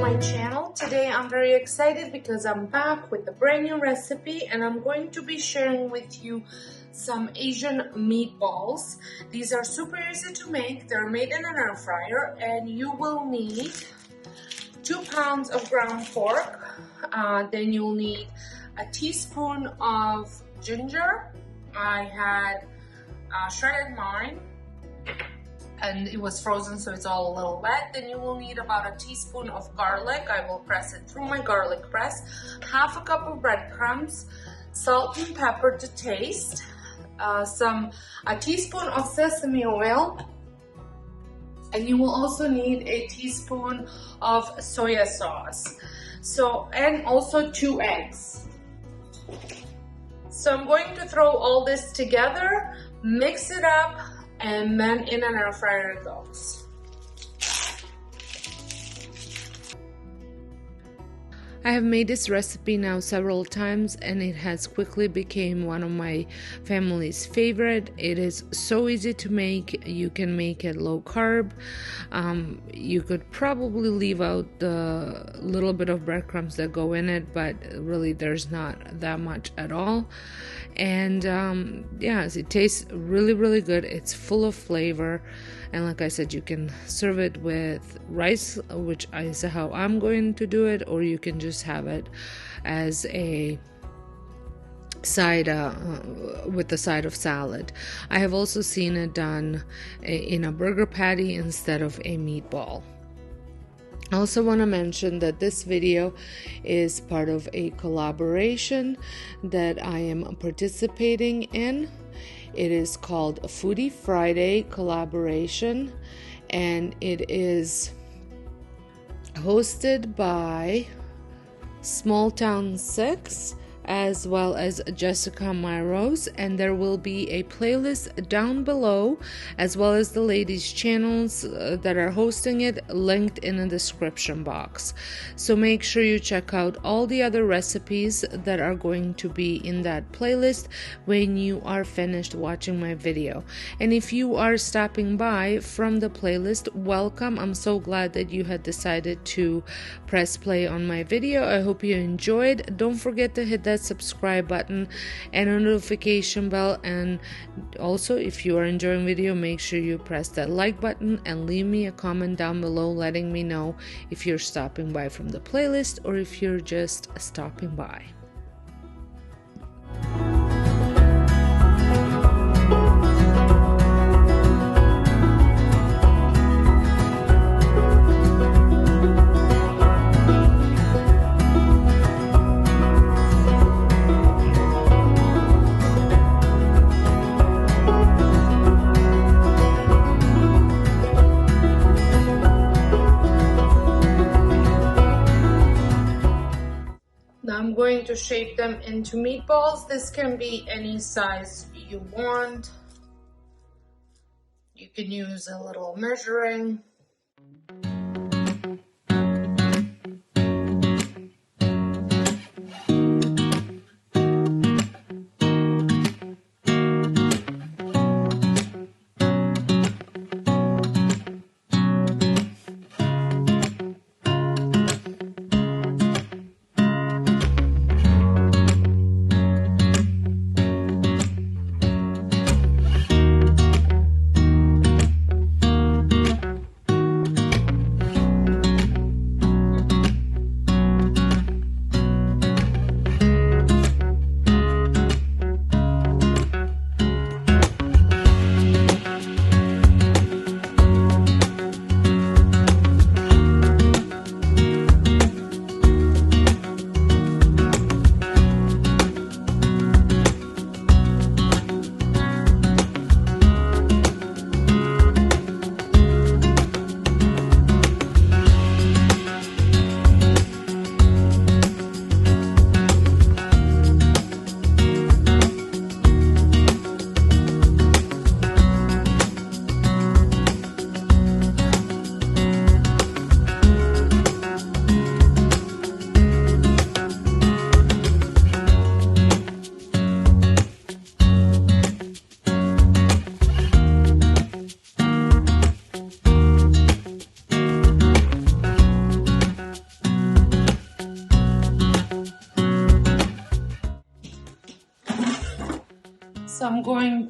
my channel. Today I'm very excited because I'm back with a brand new recipe and I'm going to be sharing with you some Asian meatballs. These are super easy to make. They're made in an air fryer and you will need 2 pounds of ground pork. Then you'll need a teaspoon of ginger. I had shredded mine and it was frozen, so it's all a little wet. Then you will need about a teaspoon of garlic. I will press it through my garlic press. Half a cup of breadcrumbs, salt and pepper to taste, a teaspoon of sesame oil, and you will also need a teaspoon of soya sauce. And also 2 eggs. So I'm going to throw all this together, mix it up, and then in an air fryer it goes. I have made this recipe now several times and it has quickly become one of my family's favorite. It is so easy to make. You can make it low carb. You could probably leave out the little bit of breadcrumbs that go in it, but really there's not that much at all. And yes, it tastes really good. It's full of flavor, and like I said, you can serve it with rice, which is how I'm going to do it, or you can just have it as a side with the side of salad. I have also seen it done in a burger patty instead of a meatball. I also want to mention that this video is part of a collaboration that I am participating in. It is called a Foodie Friday collaboration, and it is hosted by Small Town 6 as well as Jessica Myros, and there will be a playlist down below as well as the ladies' channels that are hosting it linked in the description box. So make sure you check out all the other recipes that are going to be in that playlist when you are finished watching my video. And if you are stopping by from the playlist, welcome. I'm so glad that you had decided to press play on my video. I hope you enjoyed. Don't forget to hit that subscribe button and a notification bell, and also if you are enjoying video, make sure you press that like button and leave me a comment down below letting me know if you're stopping by from the playlist or if you're just stopping by. Now I'm going to shape them into meatballs. This can be any size you want. You can use a little measuring.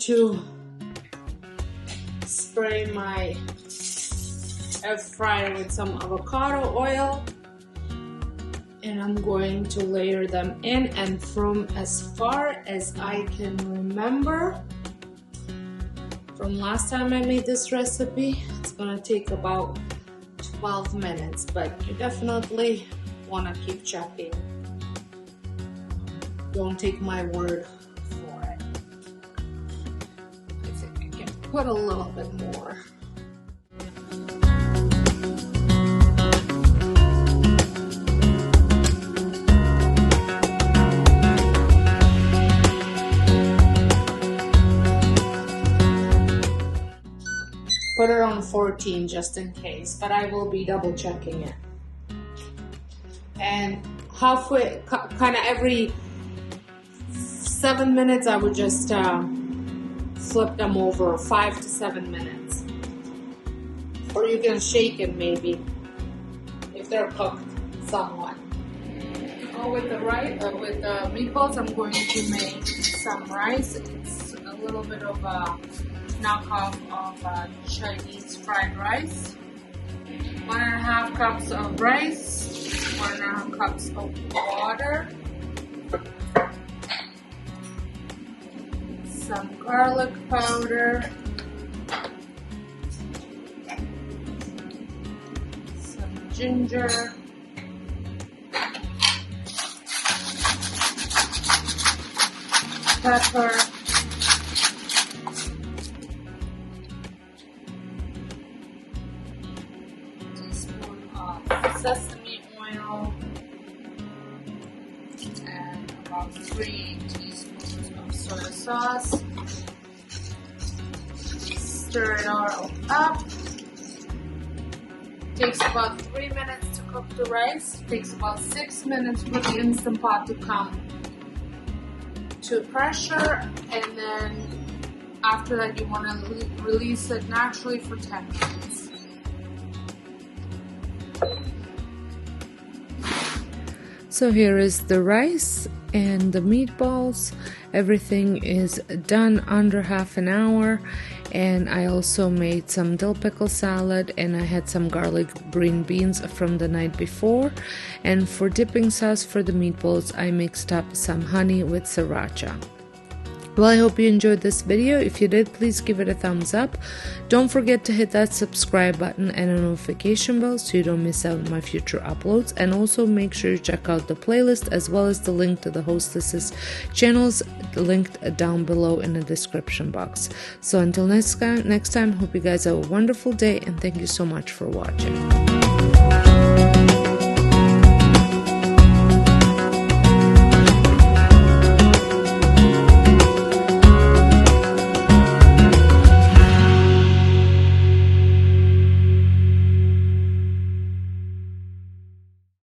to spray my air fryer with some avocado oil, and I'm going to layer them in, and from as far as I can remember from last time I made this recipe, it's gonna take about 12 minutes, but you definitely want to keep checking. Don't take my word for it. I think I can put a little bit more. Put it on 14 just in case, but I will be double checking it. And halfway, kind of every 7 minutes, I would just flip them over, 5 to 7 minutes. Or you can shake it maybe, if they're cooked somewhat. Oh, with the meatballs, I'm going to make some rice. It's a little bit of a knockoff of Chinese fried rice. 1.5 cups of rice, 1.5 cups of water, some garlic powder, some ginger, pepper, sesame oil, and about 3 teaspoons of soy sauce. Stir it all up. Takes about 3 minutes to cook the rice. Takes about 6 minutes for the Instant Pot to come to pressure, and then after that you want to release it naturally for 10 minutes. So here is the rice and the meatballs. Everything is done under half an hour, and I also made some dill pickle salad, and I had some garlic green beans from the night before. And for dipping sauce for the meatballs, I mixed up some honey with sriracha. Well, I hope you enjoyed this video. If you did, please give it a thumbs up. Don't forget to hit that subscribe button and a notification bell so you don't miss out on my future uploads. And also make sure you check out the playlist as well as the link to the hostesses channels linked down below in the description box. So until next time, hope you guys have a wonderful day, and thank you so much for watching.